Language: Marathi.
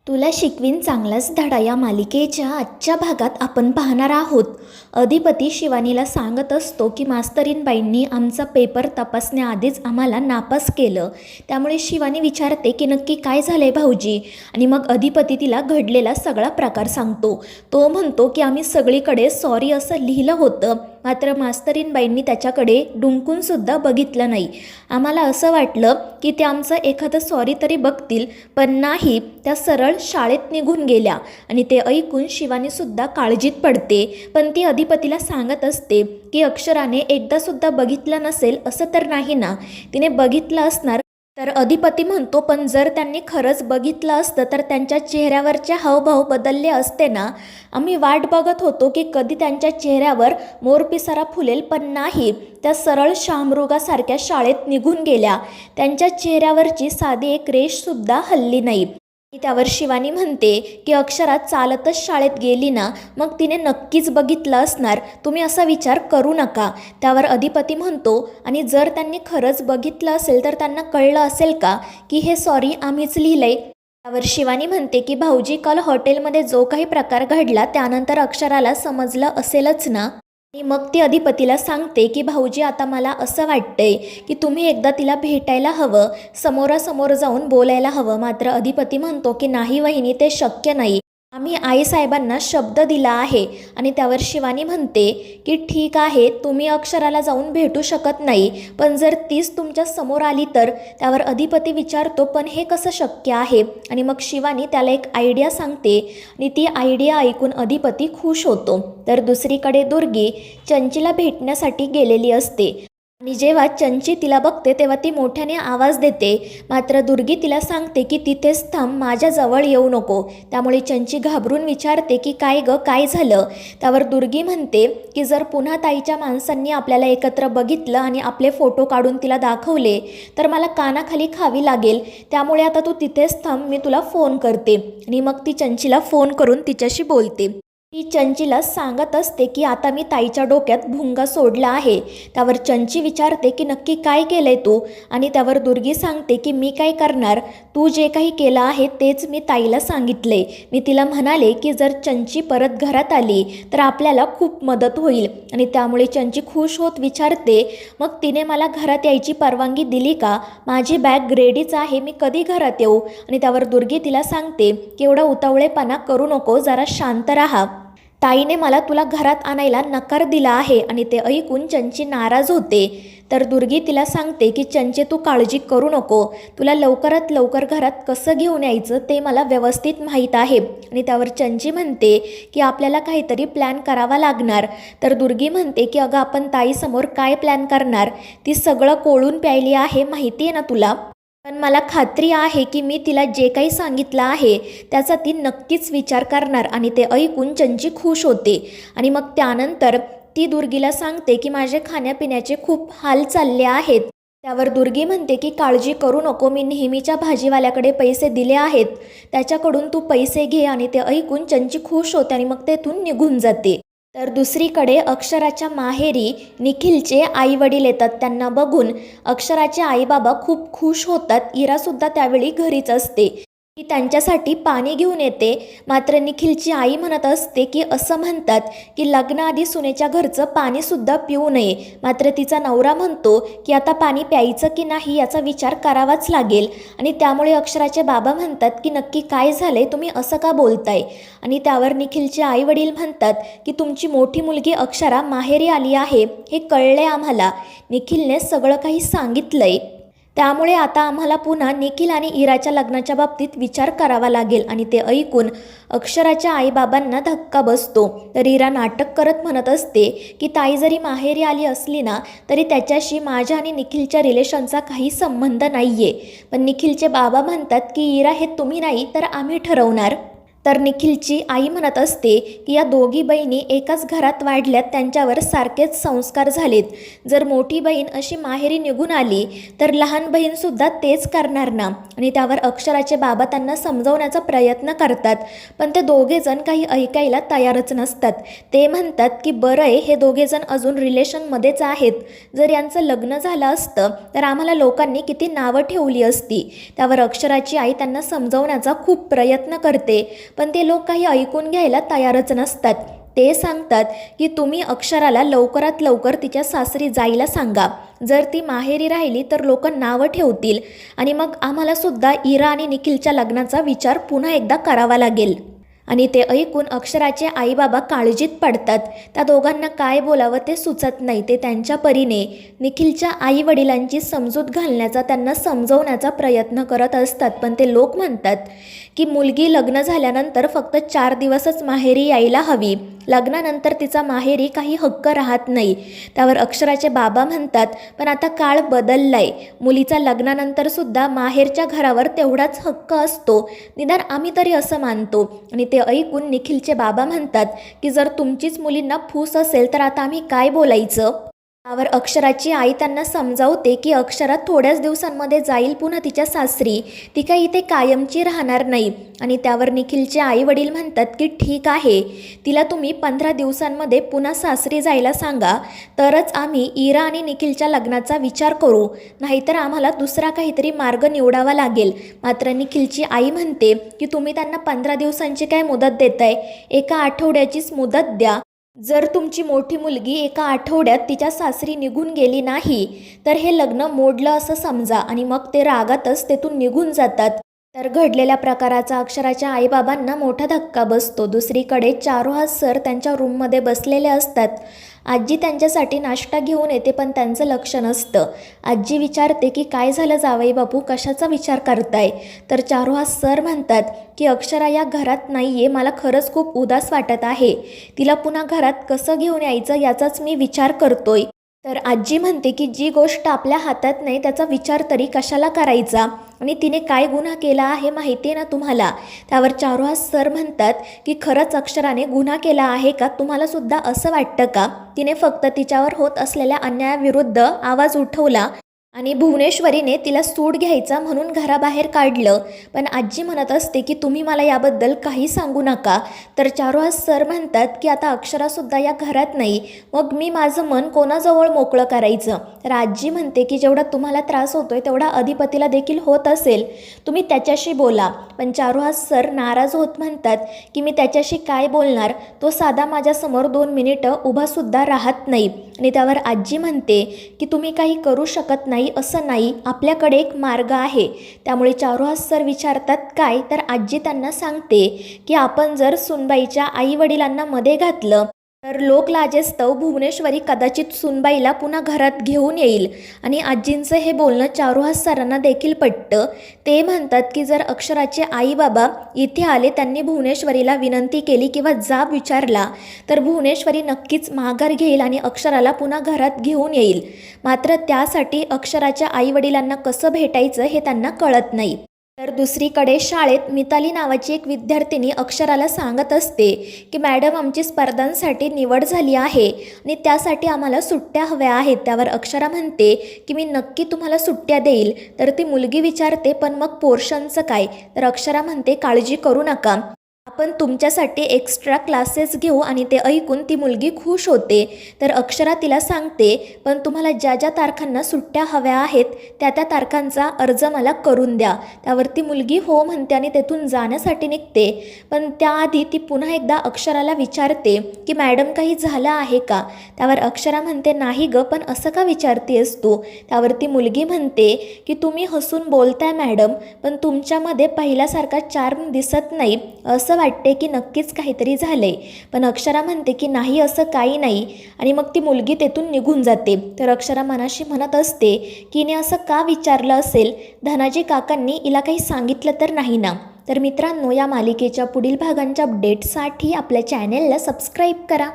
तुला शिकवीन चांगलाच धडा या मालिकेच्या आजच्या भागात आपण पाहणार आहोत. अधिपती शिवानीला सांगत असतो की मास्तरीणबाईंनी आमचा पेपर तपासण्याआधीच आम्हाला नापास केलं. त्यामुळे शिवानी विचारते की नक्की काय झालंय भाऊजी, आणि मग अधिपती तिला घडलेला सगळा प्रकार सांगतो. तो म्हणतो की आम्ही सगळीकडे सॉरी असं लिहिलं होतं, मात्र मास्तरीणबाईंनी त्याच्याकडे डुंकूनसुद्धा बघितलं नाही. आम्हाला असं वाटलं की ते आमचं एखादं सॉरी तरी बघतील, पण नाही, त्या सरळ शाळेत निघून गेल्या. आणि ते ऐकून शिवानीसुद्धा काळजीत पडते, पण ती अधिपतीला सांगत असते की अक्षराने एकदासुद्धा बघितलं नसेल असं तर नाही ना, तिने बघितलं असणार. तर अधिपती म्हणतो, पण जर त्यांनी खरंच बघितलं असतं तर त्यांच्या चेहऱ्यावरचे हावभाव बदलले असते ना. आम्ही वाट बघत होतो की कधी त्यांच्या चेहऱ्यावर मोरपिसारा फुलेल, पण नाही, त्या सरळ शामरुगासारख्या शाळेत निघून गेल्या. त्यांच्या चेहऱ्यावरची साधी एक रेषसुद्धा हलली नाही. त्यावर शिवानी म्हणते की अक्षरा चालतच शाळेत गेली ना, मग तिने नक्कीच बघितलं असणार, तुम्ही असा विचार करू नका. त्यावर अधिपती म्हणतो, आणि जर त्यांनी खरंच बघितलं असेल तर त्यांना कळलं असेल का की हे सॉरी आम्हीच लिहिलंय. त्यावर शिवानी म्हणते की भाऊजी, काल हॉटेलमध्ये जो काही प्रकार घडला त्यानंतर अक्षराला समजलं असेलच ना. आणि मग ती अधिपतीला सांगते की भाऊजी, आता मला असं वाटतंय की तुम्ही एकदा तिला भेटायला हवं, समोरासमोर जाऊन बोलायला हवं. मात्र अधिपती म्हणतो की नाही वहिनी, ते शक्य नाही. आम्ही आईसाहेबांना शब्द दिला आहे. आणि त्यावर शिवानी म्हणते की ठीक आहे, तुम्ही अक्षराला जाऊन भेटू शकत नाही, पण जर तीच तुमच्या समोर आली तर. त्यावर अधिपती विचारतो, पण हे कसं शक्य आहे. आणि मग शिवानी त्याला एक आयडिया सांगते, आणि ती आयडिया ऐकून अधिपती खुश होतो. तर दुसरीकडे दुर्गी चंचीला भेटण्यासाठी गेलेली असते, आणि जेव्हा चंची तिला बघते तेव्हा ती मोठ्याने आवाज देते. मात्र दुर्गी तिला सांगते की तिथेच थांब, माझ्याजवळ येऊ नको. त्यामुळे चंची घाबरून विचारते की काय ग, काय झालं. त्यावर दुर्गी म्हणते की जर पुन्हा ताईच्या माणसांनी आपल्याला एकत्र बघितलं आणि आपले फोटो काढून तिला दाखवले तर मला कानाखाली खावी लागेल. त्यामुळे आता तू तिथेच थांब, मी तुला फोन करते. आणि मग ती चंचीला फोन करून तिच्याशी बोलते. ती चंचीला सांगत असते की आता मी ताईच्या डोक्यात भुंगा सोडला आहे. त्यावर चंची विचारते की नक्की काय केलंय तू. आणि त्यावर दुर्गी सांगते की मी काय करणार, तू जे काही केलं आहे तेच मी ताईला सांगितले. मी तिला म्हणाले की जर चंची परत घरात आली तर आपल्याला खूप मदत होईल. आणि त्यामुळे चंची खुश होत विचारते, मग तिने मला घरात यायची परवानगी दिली का. माझी बॅग रेडीच आहे, मी कधी घरात येऊ. आणि त्यावर दुर्गी तिला सांगते की एवढा उतावळेपणा करू नको, जरा शांत राहा. ताईने मला तुला घरात आणायला नकार दिला आहे. आणि ते ऐकून चंची नाराज होते. तर दुर्गी तिला सांगते की चंचे, तू काळजी करू नको, तुला लवकरात लवकर घरात कसं घेऊन यायचं ते मला व्यवस्थित माहीत आहे. आणि त्यावर चंची म्हणते की आपल्याला काहीतरी प्लॅन करावा लागणार. तर दुर्गी म्हणते की अगं, आपण ताईसमोर काय प्लॅन करणार, ती सगळं कोळून प्यायली आहे, माहिती आहे ना तुला. पण मला खात्री आहे की मी तिला जे काही सांगितलं आहे त्याचा ती नक्कीच विचार करणार. आणि ते ऐकून चंची खुश होते. आणि मग त्यानंतर ती दुर्गीला सांगते की माझे खाण्यापिण्याचे खूप हाल चालले आहेत. त्यावर दुर्गी म्हणते की काळजी करू नको, मी नेहमीच्या भाजीवाल्याकडे पैसे दिले आहेत, त्याच्याकडून तू पैसे घे. आणि ते ऐकून चंची खुश होते आणि मग तेथून निघून जाते. तर दुसरीकडे अक्षराच्या माहेरी निखिलचे आई वडील येतात. त्यांना बघून अक्षराचे आईबाबा खूप खुश होतात. इरासुद्धा त्यावेळी घरीच असते. ती त्यांच्यासाठी पाणी घेऊन येते. मात्र निखिलची आई म्हणत असते की असं म्हणतात की लग्नाआधी सुनेच्या घरचं पाणीसुद्धा पिऊ नये. मात्र तिचा नवरा म्हणतो की आता पाणी प्यायचं की नाही याचा विचार करावाच लागेल. आणि त्यामुळे अक्षराचे बाबा म्हणतात की नक्की काय झालंय, तुम्ही असं का बोलताय. आणि त्यावर निखिलचे आई वडील म्हणतात की तुमची मोठी मुलगी अक्षरा माहेरी आली आहे, हे कळले आम्हाला. निखिलने सगळं काही सांगितलंय. त्यामुळे आता आम्हाला पुन्हा निखिल आणि इराच्या लग्नाच्या बाबतीत विचार करावा लागेल. आणि ते ऐकून अक्षराच्या आईबाबांना धक्का बसतो. तर इरा नाटक करत म्हणत असते की ताई जरी माहेरी आली असली ना तरी त्याच्याशी माझ्या आणि निखिलच्या रिलेशनचा काही संबंध नाही आहे. पण निखिलचे बाबा म्हणतात की इरा, हे तुम्ही नाही तर आम्ही ठरवणार. तर निखिलची आई म्हणत असते की या दोघी बहिणी एकाच घरात वाढल्यात, त्यांच्यावर सारखेच संस्कार झालेत. जर मोठी बहीण अशी माहेरी निघून आली तर लहान बहीणसुद्धा तेच करणार ना. आणि त्यावर अक्षराचे बाबा त्यांना समजवण्याचा प्रयत्न करतात, पण ते दोघेजण काही ऐकायला तयारच नसतात. ते म्हणतात की बरं आहे, हे दोघेजण अजून रिलेशनमध्येच आहेत. जर यांचं लग्न झालं असतं तर आम्हाला लोकांनी किती नावं ठेवली असती. त्यावर अक्षराची आई त्यांना समजवण्याचा खूप प्रयत्न करते, पण ते लोक काही ऐकून घ्यायला तयारच नसतात. ते सांगतात की तुम्ही अक्षराला लवकरात लवकर तिच्या सासरी जायला सांगा. जर ती माहेरी राहिली तर लोक नावं ठेवतील आणि मग आम्हालासुद्धा इरा आणि निखिलच्या लग्नाचा विचार पुन्हा एकदा करावा लागेल. आणि ते ऐकून अक्षराचे आईबाबा काळजीत पडतात. त्या दोघांना काय बोलावं ते सुचत नाही. ते त्यांच्या परीने निखिलच्या आईवडिलांची समजूत घालण्याचा, त्यांना समजवण्याचा प्रयत्न करत असतात. पण ते लोक म्हणतात की मुलगी लग्न झाल्यानंतर फक्त 4 दिवसच माहेरी यायला हवी, लग्नानंतर तिचा माहेरी काही हक्क राहत नाही. त्यावर अक्षराचे बाबा म्हणतात पण आता काळ बदललाय, मुलीचा लग्नानंतरसुद्धा माहेरच्या घरावर तेवढाच हक्क असतो, निदान आम्ही तरी असं मानतो. आणि ते ऐकून निखिलचे बाबा म्हणतात की जर तुमचीच मुलींना फूस असेल तर आता आम्ही काय बोलायचं. त्यावर अक्षराची आई त्यांना समजावते की अक्षरा थोड्याच दिवसांमध्ये जाईल पुन्हा तिच्या सासरी, ती काही इथे कायमची राहणार नाही. आणि त्यावर निखिलचे आई वडील म्हणतात की ठीक आहे, तिला तुम्ही 15 दिवसांमध्ये पुन्हा सासरी जायला सांगा, तरच आम्ही इरा आणि निखिलच्या लग्नाचा विचार करू, नाहीतर आम्हाला दुसरा काहीतरी मार्ग निवडावा लागेल. मात्र निखिलची आई म्हणते की तुम्ही त्यांना 15 दिवसांची काय मुदत देताय, एका आठवड्याचीच मुदत द्या. जर तुमची मोठी मुलगी एका आठवड्यात तिच्या सासरी निघून गेली नाही तर हे लग्न मोडलं असं समजा. आणि मग ते रागातच तेथून निघून जातात. तर घडलेल्या प्रकाराचा अक्षराच्या आईबाबांना मोठा धक्का बसतो. दुसरीकडे चारुहास सर त्यांच्या रूममध्ये बसलेले असतात. आजी त्यांच्यासाठी नाश्ता घेऊन येते, पण त्यांचं लक्ष नसतं. आजी विचारते की काय झालं जावई बापू, कशाचा विचार करताय. तर चारुहास सर म्हणतात की अक्षरा या घरात नाही आहे, मला खरंच खूप उदास वाटत आहे, तिला पुन्हा घरात कसं घेऊन यायचं याचाच मी विचार करतोय. तर आजी म्हणते की जी गोष्ट आपल्या हातात नाही त्याचा विचार तरी कशाला करायचा, आणि तिने काय गुन्हा केला आहे माहिती आहे ना तुम्हाला. त्यावर चारुहास सर म्हणतात की खरंच अक्षराने गुन्हा केला आहे का, तुम्हाला सुद्धा असं वाटतं का. तिने फक्त तिच्यावर होत असलेल्या अन्यायाविरुद्ध आवाज उठवला आणि भुवनेश्वरीने तिला सूड घ्यायचा म्हणून घराबाहेर काढलं. पण आजी म्हणत असते की तुम्ही मला याबद्दल काही सांगू नका. तर चारुहास सर म्हणतात की आता अक्षरासुद्धा या घरात नाही, मग मी माझं मन कोणाजवळ मोकळं करायचं. तर आजी म्हणते की जेवढा तुम्हाला त्रास होतोय तेवढा अधिपतीला देखील होत असेल, तुम्ही त्याच्याशी बोला. पण चारुहास सर नाराज होत म्हणतात की मी त्याच्याशी काय बोलणार, तो साधा माझ्यासमोर 2 मिनिटं उभासुद्धा राहत नाही. आणि त्यावर आजी म्हणते की तुम्ही काही करू शकत नाही असं नाही, आपल्याकडे एक मार्ग आहे. त्यामुळे चारुहास सर विचारतात काय, तर आजी त्यांना सांगते की आपण जर सुनबाईच्या आई वडिलांना मध्ये घातलं तर लोकलाजेस्तव भुवनेश्वरी कदाचित सुनबाईला पुन्हा घरात घेऊन येईल. आणि आजींचं हे बोलणं चारुहास सरांना देखील पटतं. ते म्हणतात की जर अक्षराचे आई बाबा इथे आले, त्यांनी भुवनेश्वरीला विनंती केली किंवा जाब विचारला तर भुवनेश्वरी नक्कीच माघार घेईल आणि अक्षराला पुन्हा घरात घेऊन येईल. मात्र त्यासाठी अक्षराच्या आई वडिलांना कसं भेटायचं हे त्यांना कळत नाही. तर दुसरीकडे शाळेत मिताली नावाची एक विद्यार्थिनी अक्षराला सांगत असते की मॅडम आमची स्पर्धांसाठी निवड झाली आहे आणि त्यासाठी आम्हाला सुट्ट्या हव्या आहेत. त्यावर अक्षरा म्हणते की मी नक्की तुम्हाला सुट्ट्या देईल. तर ती मुलगी विचारते पण मग पोर्शनचं काय. तर अक्षरा म्हणते काळजी करू नका, आपण तुमच्यासाठी एक्स्ट्रा क्लासेस घेऊ. आणि ते ऐकून ती मुलगी खुश होते. तर अक्षरा तिला सांगते पण तुम्हाला ज्या ज्या तारखांना सुट्ट्या हव्या आहेत त्या त्या तारखांचा अर्ज मला करून द्या. त्यावर ती मुलगी हो म्हणते आणि तेथून जाण्यासाठी निघते. पण त्याआधी ती पुन्हा एकदा अक्षराला विचारते की मॅडम काही झालं आहे का. त्यावर अक्षरा म्हणते नाही ग, पण असं का विचारतेस तू. त्यावर ती मुलगी म्हणते की तुम्ही हसून बोलताय मॅडम, पण तुमच्यामध्ये पहिल्यासारखा चार्म दिसत नाही, असं वाटते की नक्कीच काहीतरी झालंय. पण अक्षरा म्हणते की नाही असं काही नाही. आणि मग ती मुलगी तेथून निघून जाते. तर अक्षरा मनाशी म्हणत असते की हिने असं का विचारलं असेल, धनाजी काकांनी हिला काही सांगितलं तर नाही ना. तर मित्रांनो, या मालिकेच्या पुढील भागांच्या अपडेटसाठी आपल्या चॅनेलला सबस्क्राईब करा.